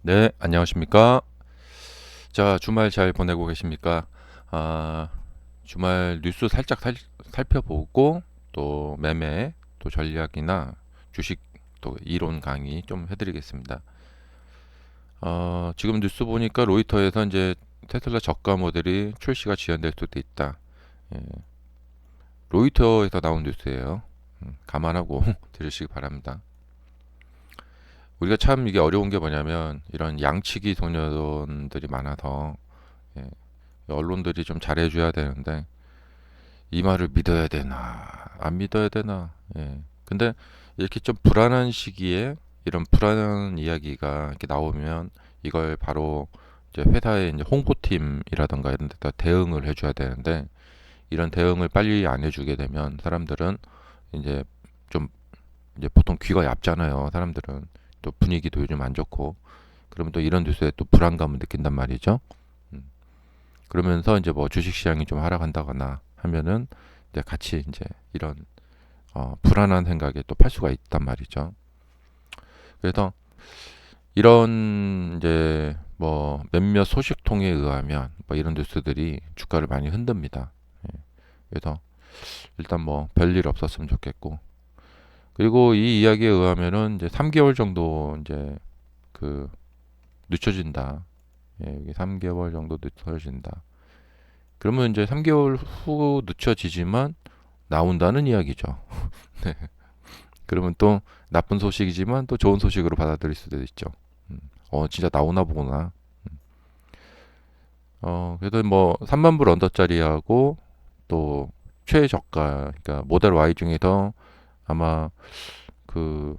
네, 안녕하십니까? 자, 주말 잘 보내고 계십니까? 아, 주말 뉴스 살짝 살펴보고 또 매매, 또 전략이나 주식 또 이론 강의 좀 해드리겠습니다. 지금 뉴스 보니까 로이터에서 이제 테슬라 저가 모델이 출시가 지연될 수도 있다. 예, 로이터에서 나온 뉴스예요. 감안하고 들으시기 바랍니다. 우리가 참 이게 어려운 게 뭐냐면 이런 양치기 소년들이 많아서 예, 언론들이 좀 잘해줘야 되는데 이 말을 믿어야 되나 안 믿어야 되나. 예. 근데 이렇게 좀 불안한 시기에 이런 불안한 이야기가 이렇게 나오면 이걸 바로 이제 회사의 이제 홍보팀이라든가 이런 데다 대응을 해줘야 되는데 이런 대응을 빨리 안 해주게 되면 사람들은 이제 좀 이제 보통 귀가 얇잖아요. 사람들은 또 분위기도 요즘 안 좋고 그러면 또 이런 뉴스에 또 불안감을 느낀단 말이죠. 음. 그러면서 이제 뭐 주식시장이 좀 하락한다거나 하면은 이제 같이 이제 이런 불안한 생각에 또 팔 수가 있단 말이죠. 그래서 이런 이제 뭐 몇몇 소식통에 의하면 뭐 이런 뉴스들이 주가를 많이 흔듭니다. 예. 그래서 일단 뭐 별일 없었으면 좋겠고 그리고 이 이야기에 의하면은 이제 3개월 정도 이제 그 늦춰진다. 예, 이게 3개월 정도 늦춰진다. 그러면 이제 3개월 후 늦춰지지만 나온다는 이야기죠. 네. 그러면 또 나쁜 소식이지만 또 좋은 소식으로 받아들일 수도 있죠. 음. 진짜 나오나 보구나. 그래도 뭐 3만 불 언더짜리하고 또 최저가, 그러니까 모델 Y 중에서 아마 그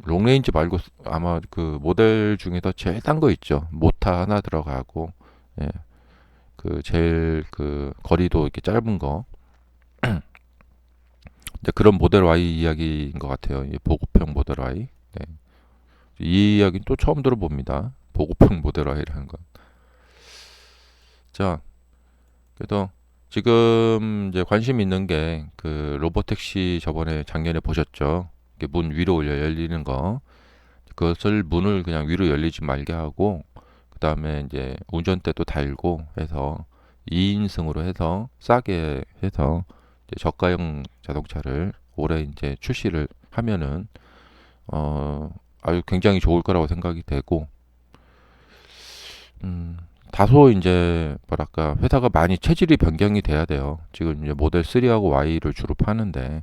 롱레인지 말고 아마 그 모델 중에서 제일 싼 거 있죠. 모타 하나 들어가고, 예, 그 제일 그 거리도 이렇게 짧은 거. 이제 그런 모델 Y 이야기인 것 같아요. 이 보급형 모델 Y. 네. 이 이야기는 또 처음 들어봅니다. 보급형 모델 Y라는 건. 자, 그래서 지금 이제 관심 있는 게 그 로보택시 저번에 작년에 보셨죠? 이게 문 위로 올려 열리는 거. 그것을 문을 그냥 위로 열리지 말게 하고 그 다음에 이제 운전대도 달고 해서 2인승으로 해서 싸게 해서 이제 저가형 자동차를 올해 이제 출시를 하면은 어 아주 굉장히 좋을 거라고 생각이 되고 음 다소 이제 뭐랄까 회사가 많이 체질이 변경이 돼야 돼요. 지금 이제 모델 3하고 Y를 주로 파는데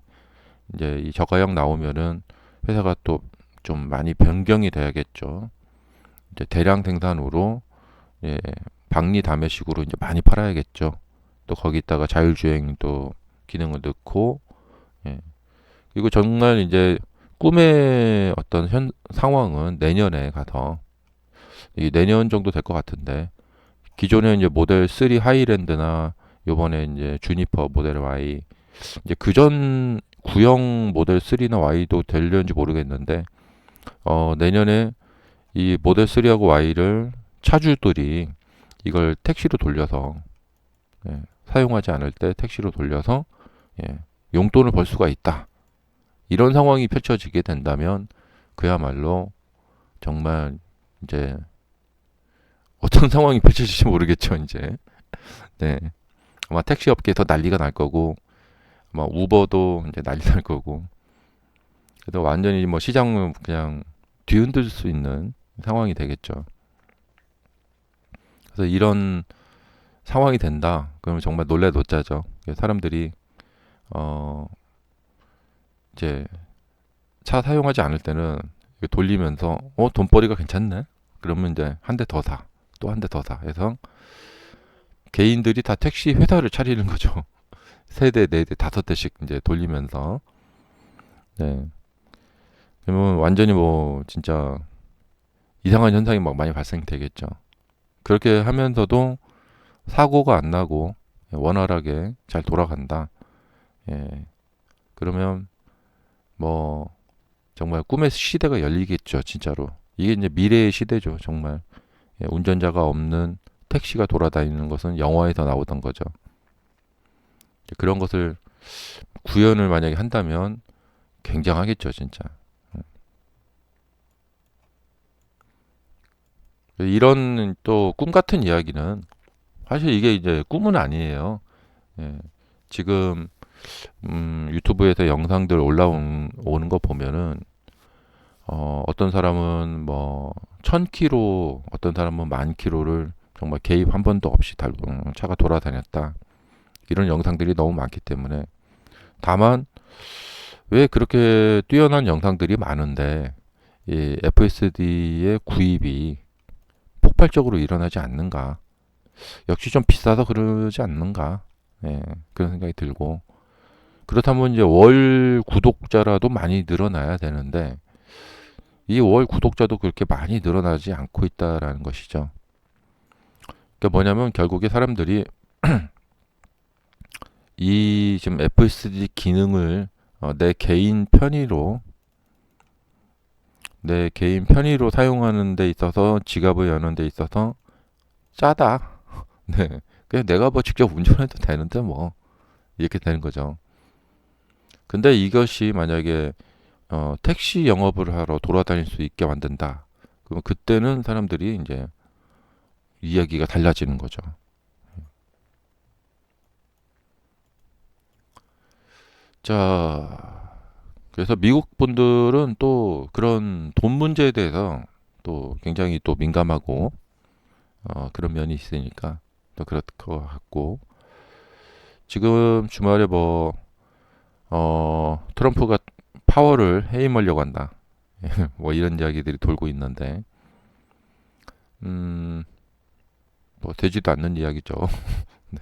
이제 이 저가형 나오면은 회사가 또 좀 많이 변경이 돼야겠죠. 이제 대량 생산으로 예, 박리 다매식으로 이제 많이 팔아야겠죠. 또 거기다가 자율주행 또 기능을 넣고 예. 그리고 정말 이제 꿈의 어떤 상황은 내년에 가서 이 내년 정도 될 것 같은데 기존에 이제 모델 3 하이랜드나 요번에 이제 주니퍼 모델 Y 이제 그전 구형 모델 3나 Y도 되려는지 모르겠는데 내년에 이 모델 3하고 Y를 차주들이 이걸 택시로 돌려서 예, 사용하지 않을 때 택시로 돌려서 예, 용돈을 벌 수가 있다. 이런 상황이 펼쳐지게 된다면 그야말로 정말 이제 어떤 상황이 펼쳐질지 모르겠죠. 이제 네. 아마 택시 업계에서 난리가 날 거고 아마 우버도 이제 난리 날 거고 그래서 완전히 뭐 시장을 그냥 뒤흔들 수 있는 상황이 되겠죠. 그래서 이런 상황이 된다. 그러면 정말 놀래 놓자죠. 사람들이 어 이제 차 사용하지 않을 때는 돌리면서 돈벌이가 괜찮네. 그러면 이제 한 대 더 사. 또 한 대 더 사. 해서 개인들이 다 택시 회사를 차리는 거죠. 세 대, 네 대, 다섯 대씩 이제 돌리면서 네. 그러면 완전히 뭐 진짜 이상한 현상이 막 많이 발생되겠죠. 그렇게 하면서도 사고가 안 나고 원활하게 잘 돌아간다. 예. 그러면 뭐 정말 꿈의 시대가 열리겠죠, 진짜로. 이게 이제 미래의 시대죠, 정말. 예, 운전자가 없는 택시가 돌아다니는 것은 영화에서 나오던 거죠. 그런 것을 구현을 만약에 한다면 굉장하겠죠, 진짜. 이런 또 꿈 같은 이야기는 사실 이게 이제 꿈은 아니에요. 예. 지금 유튜브에서 영상들 올라오는 거 보면은 어떤 사람은 뭐 1000km, 어떤 사람은 10,000km를 정말 개입 한 번도 없이 차가 돌아다녔다. 이런 영상들이 너무 많기 때문에 다만 왜 그렇게 뛰어난 영상들이 많은데 이 FSD의 구입이 폭발적으로 일어나지 않는가? 역시 좀 비싸서 그러지 않는가? 예, 그런 생각이 들고 그렇다면 이제 월 구독자라도 많이 늘어나야 되는데 이 월 구독자도 그렇게 많이 늘어나지 않고 있다라는 것이죠. 그러니까 뭐냐면 결국에 사람들이 이 지금 FSD 기능을 내 개인 편의로 사용하는 데 있어서 지갑을 여는 데 있어서 짜다. 네. 그냥 내가 뭐 직접 운전해도 되는데 뭐 이렇게 되는 거죠. 근데 이것이 만약에 택시 영업을 하러 돌아다닐 수 있게 만든다. 그럼 그때는 사람들이 이제 이야기가 달라지는 거죠. 자, 그래서 미국 분들은 또 그런 돈 문제에 대해서 또 굉장히 또 민감하고 그런 면이 있으니까 또 그럴 것 같고 지금 주말에 뭐 트럼프가 파월을 해임하려고 한다. 뭐 이런 이야기들이 돌고 있는데 음, 뭐 되지도 않는 이야기죠. 네.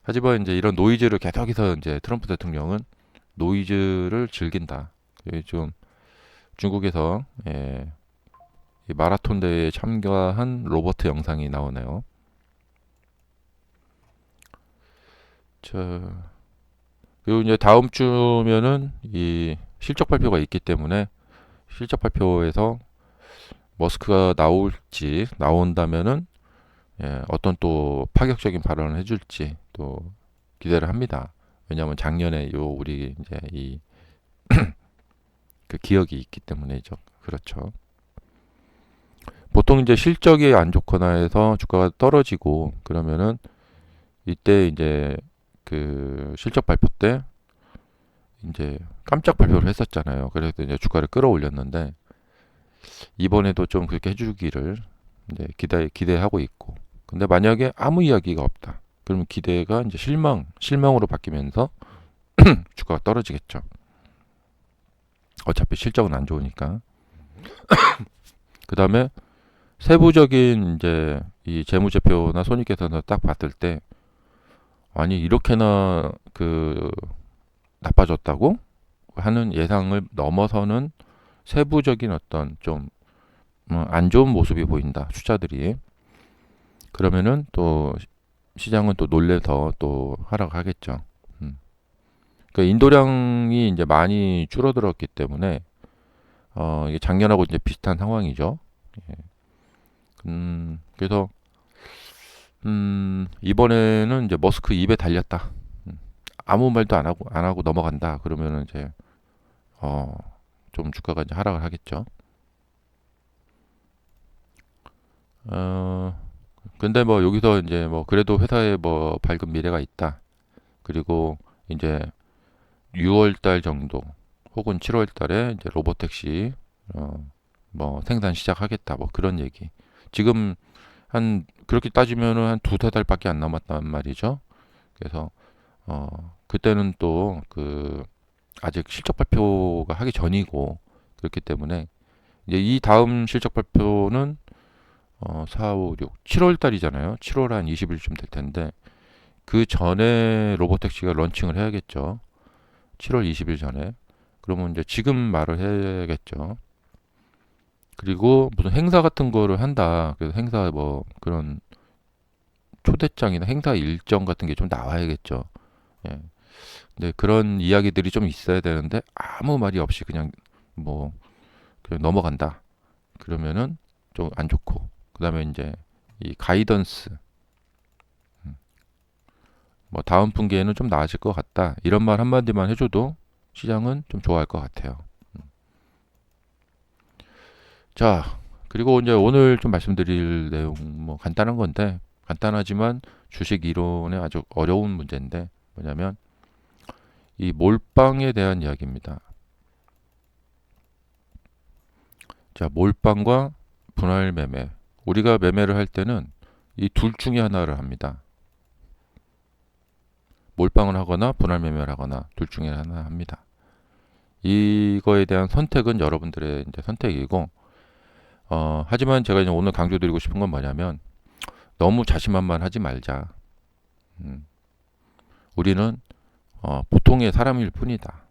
하지만 이제 이런 노이즈를 계속해서 이제 트럼프 대통령은 노이즈를 즐긴다. 좀 중국에서 이 마라톤 대회에 참가한 로버트 영상이 나오네요. 자, 그리고 이제 다음 주면은 이 실적 발표가 있기 때문에 실적 발표에서 머스크가 나온다면은 어떤 또 파격적인 발언을 해줄지 또 기대를 합니다. 왜냐하면 작년에 우리 이제 이 그 기억이 있기 때문이죠. 그렇죠. 보통 이제 실적이 안 좋거나 해서 주가가 떨어지고 그러면은 이때 이제 그 실적 발표 때 이제 깜짝 발표를 했었잖아요. 그래서 이제 주가를 끌어올렸는데 이번에도 좀 그렇게 해주기를 이제 기대하고 있고. 근데 만약에 아무 이야기가 없다. 그러면 기대가 이제 실망으로 바뀌면서 주가가 떨어지겠죠. 어차피 실적은 안 좋으니까. 그 다음에 세부적인 이제 이 재무제표나 손익계산을 딱 봤을 때 아니 이렇게나 그 나빠졌다고 하는 예상을 넘어서는 세부적인 어떤 좀 안 좋은 모습이 보인다 투자들이 그러면은 또 시장은 또 놀래서 또 하락하겠죠. 음. 그러니까 인도량이 이제 많이 줄어들었기 때문에 이게 작년하고 이제 비슷한 상황이죠. 예. 그래서 이번에는 이제 머스크 입에 달렸다. 음. 아무 말도 안 하고 넘어간다. 그러면은 이제 어, 좀 주가가 이제 하락을 하겠죠. 어, 근데 뭐 여기서 이제 뭐 그래도 회사에 뭐 밝은 미래가 있다. 그리고 이제 6월 달 정도 혹은 7월 달에 이제 로보택시 뭐 생산 시작하겠다. 뭐 그런 얘기. 지금 한 그렇게 따지면은 한 두세 달밖에 안 남았단 말이죠. 그래서 그때는 또 그 아직 실적 발표가 하기 전이고 그렇기 때문에 이제 이 다음 실적 발표는 4, 5, 6, 7월 달이잖아요. 7월 한 20일쯤 될 텐데 그 전에 로보택시가 런칭을 해야겠죠. 7월 20일 전에. 그러면 이제 지금 말을 해야겠죠. 그리고 무슨 행사 같은 거를 한다. 그래서 행사 뭐 그런 초대장이나 행사 일정 같은 게 좀 나와야겠죠. 예. 근데 그런 이야기들이 좀 있어야 되는데 아무 말이 없이 뭐 그냥 넘어간다. 그러면은 좀 안 좋고. 그다음에 이제 이 가이던스 뭐 다음 분기에는 좀 나아질 것 같다. 이런 말 한마디만 해줘도 시장은 좀 좋아할 것 같아요. 자, 그리고 이제 오늘 좀 말씀드릴 내용 뭐 간단한 건데 간단하지만 주식 이론에 아주 어려운 문제인데 뭐냐면 이 몰빵에 대한 이야기입니다. 자, 몰빵과 분할 매매. 우리가 매매를 할 때는 이 둘 중에 하나를 합니다. 몰빵을 하거나 분할 매매를 하거나 둘 중에 하나 합니다. 이거에 대한 선택은 여러분들의 이제 선택이고, 하지만 제가 이제 오늘 강조드리고 싶은 건 뭐냐면 너무 자신만만하지 말자. 우리는 보통의 사람일 뿐이다.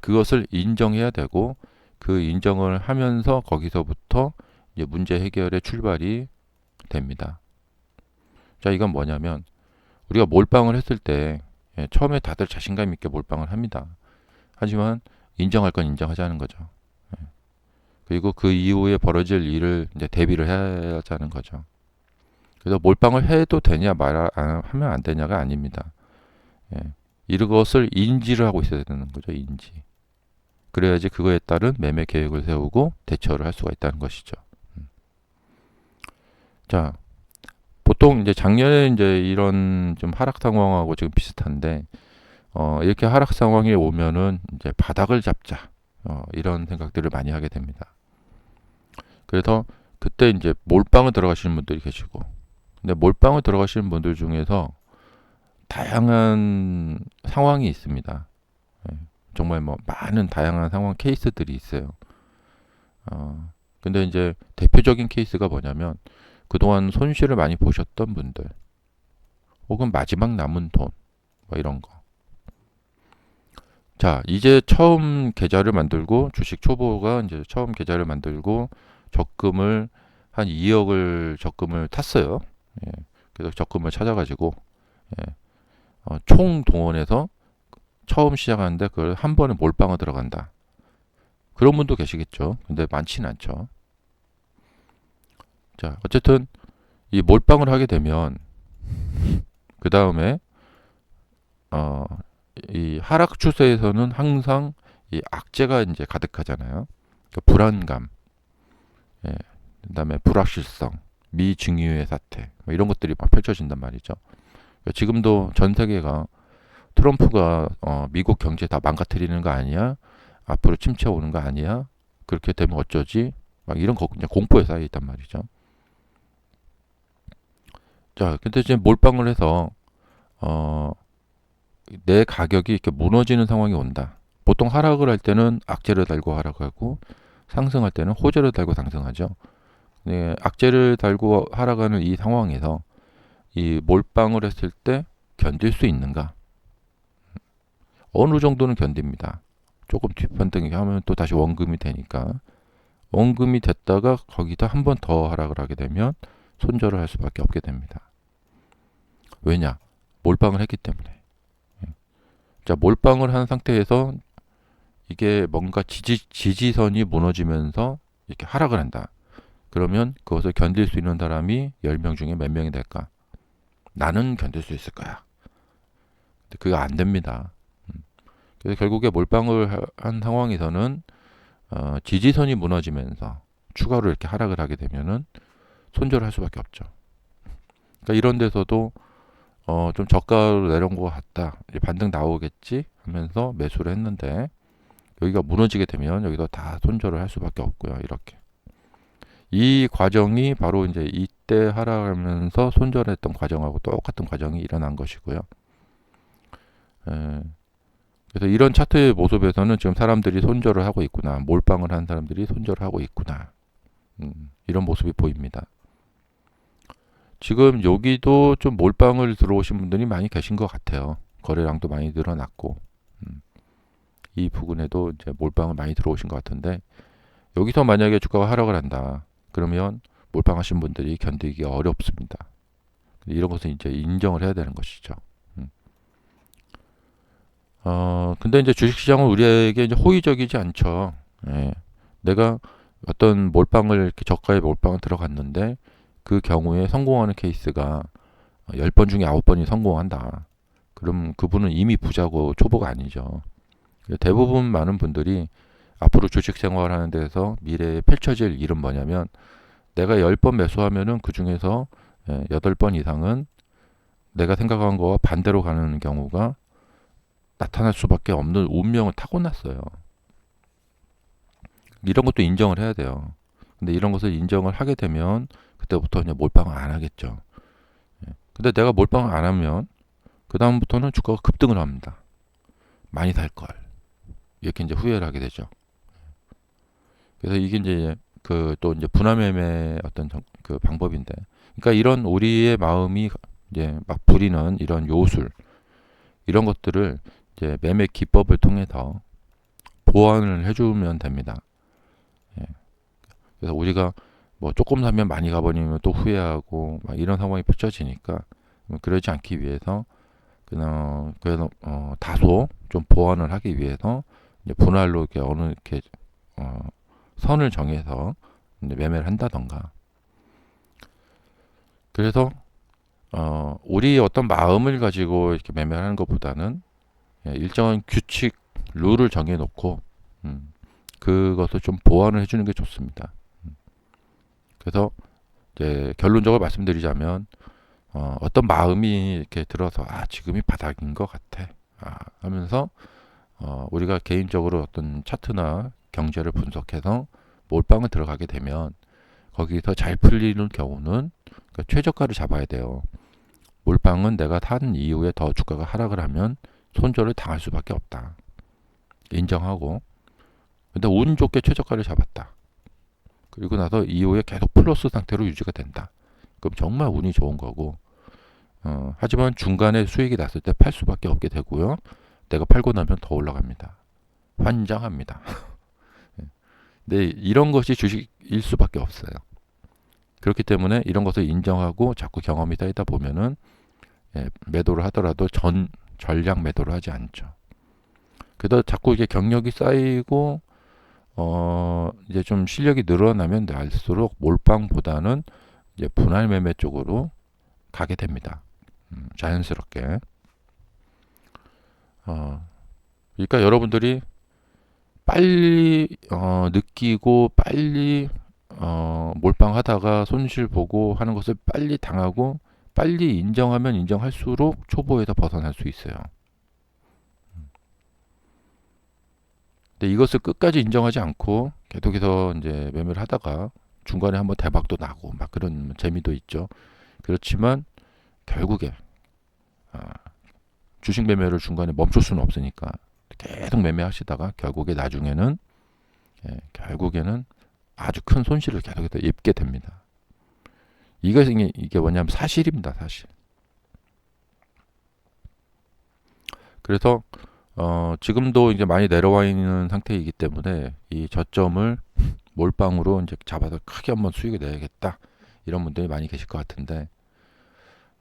그것을 인정해야 되고 그 인정을 하면서 거기서부터 이제 문제 해결의 출발이 됩니다. 자, 이건 뭐냐면 우리가 몰빵을 했을 때 처음에 다들 자신감 있게 몰빵을 합니다. 하지만 인정할 건 인정하자는 거죠. 그리고 그 이후에 벌어질 일을 이제 대비를 해야 하자는 거죠. 그래서 몰빵을 해도 되냐 하면 안 되냐가 아닙니다. 이것을 인지를 하고 있어야 되는 거죠. 인지. 그래야지 그거에 따른 매매 계획을 세우고 대처를 할 수가 있다는 것이죠. 자, 보통 이제 작년에 이제 이런 좀 하락 상황하고 지금 비슷한데, 이렇게 하락 상황이 오면은 이제 바닥을 잡자. 이런 생각들을 많이 하게 됩니다. 그래서 그때 이제 몰빵을 들어가시는 분들이 계시고, 근데 몰빵을 들어가시는 분들 중에서 다양한 상황이 있습니다. 정말 뭐 많은 다양한 상황 케이스들이 있어요. 근데 이제 대표적인 케이스가 뭐냐면 그동안 손실을 많이 보셨던 분들, 혹은 마지막 남은 돈, 뭐 이런 거. 자, 이제 처음 계좌를 만들고 주식 초보가 이제 처음 계좌를 만들고 적금을 한 2억을 적금을 탔어요. 예. 그래서 적금을 찾아가지고 총 동원해서 처음 시작하는데 그걸 한 번에 몰빵을 들어간다. 그런 분도 계시겠죠. 근데 많지는 않죠. 자, 어쨌든 이 몰빵을 하게 되면 그 다음에 이 하락 추세에서는 항상 이 악재가 이제 가득하잖아요. 그러니까 불안감, 예, 그다음에 불확실성, 미증유의 사태, 뭐 이런 것들이 막 펼쳐진단 말이죠. 그러니까 지금도 전 세계가 트럼프가 미국 경제 다 망가뜨리는 거 아니야? 앞으로 침체 오는 거 아니야? 그렇게 되면 어쩌지? 막 이런 거 그냥 공포에 쌓여 있단 말이죠. 자, 근데 이제 몰빵을 해서 어, 내 가격이 이렇게 무너지는 상황이 온다. 보통 하락을 할 때는 악재를 달고 하락하고 상승할 때는 호재를 달고 상승하죠. 네, 악재를 달고 하락하는 이 상황에서 이 몰빵을 했을 때 견딜 수 있는가? 어느 정도는 견딥니다. 조금 뒷판등이 하면 또 다시 원금이 되니까 원금이 됐다가 거기다 한 번 더 하락을 하게 되면 손절을 할 수밖에 없게 됩니다. 왜냐? 몰빵을 했기 때문에. 자, 몰빵을 한 상태에서 이게 뭔가 지지선이 무너지면서 이렇게 하락을 한다. 그러면 그것을 견딜 수 있는 사람이 10명 중에 몇 명이 될까? 나는 견딜 수 있을 거야. 근데 그거 안 됩니다. 그래서 결국에 몰빵을 한 상황에서는 지지선이 무너지면서 추가로 이렇게 하락을 하게 되면은 손절을 할 수밖에 없죠. 그러니까 이런 데서도 좀 저가로 내려온 것 같다. 이제 반등 나오겠지 하면서 매수를 했는데 여기가 무너지게 되면 여기서 다 손절을 할 수밖에 없고요. 이렇게. 이 과정이 바로 이제 이때 하락하면서 손절했던 과정하고 똑같은 과정이 일어난 것이고요. 그래서 이런 차트의 모습에서는 지금 사람들이 손절을 하고 있구나. 몰빵을 한 사람들이 손절을 하고 있구나. 이런 모습이 보입니다. 지금 여기도 좀 몰빵을 들어오신 분들이 많이 계신 것 같아요. 거래량도 많이 늘어났고. 이 부분에도 이제 몰빵을 많이 들어오신 것 같은데 여기서 만약에 주가가 하락을 한다. 그러면 몰빵하신 분들이 견디기 어렵습니다. 이런 것은 이제 인정을 해야 되는 것이죠. 근데 이제 주식시장은 우리에게 이제 호의적이지 않죠. 예. 내가 어떤 몰빵을 이렇게 저가의 몰빵을 들어갔는데 그 경우에 성공하는 케이스가 10번 중에 9번이 성공한다. 그럼 그분은 이미 부자고 초보가 아니죠. 대부분 많은 분들이 앞으로 주식 생활하는 데서 미래에 펼쳐질 일은 뭐냐면 내가 10번 매수하면은 그 중에서 8번 이상은 내가 생각한 거와 반대로 가는 경우가 나타날 수밖에 없는 운명을 타고났어요. 이런 것도 인정을 해야 돼요. 근데 이런 것을 인정을 하게 되면 그때부터 그냥 몰빵을 안 하겠죠. 근데 내가 몰빵을 안 하면 그 다음부터는 주가가 급등을 합니다. 많이 살 걸. 이렇게 이제 후회를 하게 되죠. 그래서 이게 이제 그 또 이제 분할매매 어떤 그 방법인데, 그러니까 이런 우리의 마음이 이제 막 부리는 이런 요술, 이런 것들을 이제 매매 기법을 통해서 보완을 해주면 됩니다. 예. 그래서 우리가 뭐 조금 사면 많이 가버리면 또 후회하고 막 이런 상황이 펼쳐지니까 그러지 않기 위해서 그냥 그래서 다소 좀 보완을 하기 위해서 이제 분할로 이렇게 어느 이렇게 어, 선을 정해서 이제 매매를 한다던가. 그래서 우리 어떤 마음을 가지고 이렇게 매매하는 것보다는 일정한 규칙, 룰을 정해놓고 그것을 좀 보완을 해주는 게 좋습니다. 그래서 이제 결론적으로 말씀드리자면 어떤 마음이 이렇게 들어서 지금이 바닥인 것 같아 하면서 우리가 개인적으로 어떤 차트나 경제를 분석해서 몰빵을 들어가게 되면 거기서 잘 풀리는 경우는 그러니까 최저가를 잡아야 돼요. 몰빵은 내가 산 이후에 더 주가가 하락을 하면 손절을 당할 수밖에 없다. 인정하고. 근데 운 좋게 최저가를 잡았다. 그리고 나서 이후에 계속 플러스 상태로 유지가 된다. 그럼 정말 운이 좋은 거고. 하지만 중간에 수익이 났을 때 팔 수밖에 없게 되고요. 내가 팔고 나면 더 올라갑니다. 환장합니다. 근데 이런 것이 주식일 수밖에 없어요. 그렇기 때문에 이런 것을 인정하고 자꾸 경험이 쌓이다 보면은 매도를 하더라도 전량 매도를 하지 않죠. 그래도 자꾸 이게 경력이 쌓이고 이제 좀 실력이 늘어나면 날수록 몰빵보다는 이제 분할 매매 쪽으로 가게 됩니다. 자연스럽게. 그러니까 여러분들이 빨리 느끼고 빨리 몰빵하다가 손실 보고 하는 것을 빨리 당하고 빨리 인정하면 인정할수록 초보에서 벗어날 수 있어요. 근데 이것을 끝까지 인정하지 않고 계속해서 이제 매매를 하다가 중간에 한번 대박도 나고 막 그런 재미도 있죠. 그렇지만 결국에 주식 매매를 중간에 멈출 수는 없으니까 계속 매매하시다가 결국에는 아주 큰 손실을 계속해서 입게 됩니다. 이게 뭐냐면 사실입니다, 사실. 그래서 지금도 이제 많이 내려와 있는 상태이기 때문에 이 저점을 몰빵으로 이제 잡아서 크게 한번 수익을 내야겠다. 이런 분들이 많이 계실 것 같은데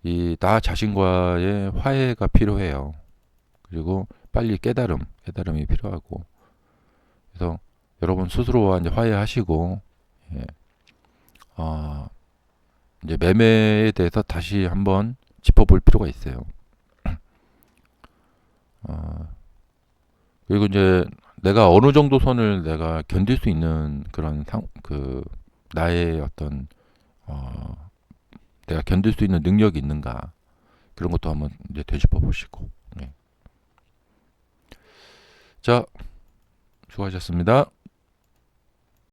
이 나 자신과의 화해가 필요해요. 그리고 빨리 깨달음이 필요하고. 그래서 여러분 스스로와 이제 화해하시고 이제 매매에 대해서 다시 한번 짚어볼 필요가 있어요. 그리고 이제 내가 어느 정도 선을 내가 견딜 수 있는 그런 나의 어떤 내가 견딜 수 있는 능력이 있는가 그런 것도 한번 이제 되짚어 보시고. 자, 수고하셨습니다.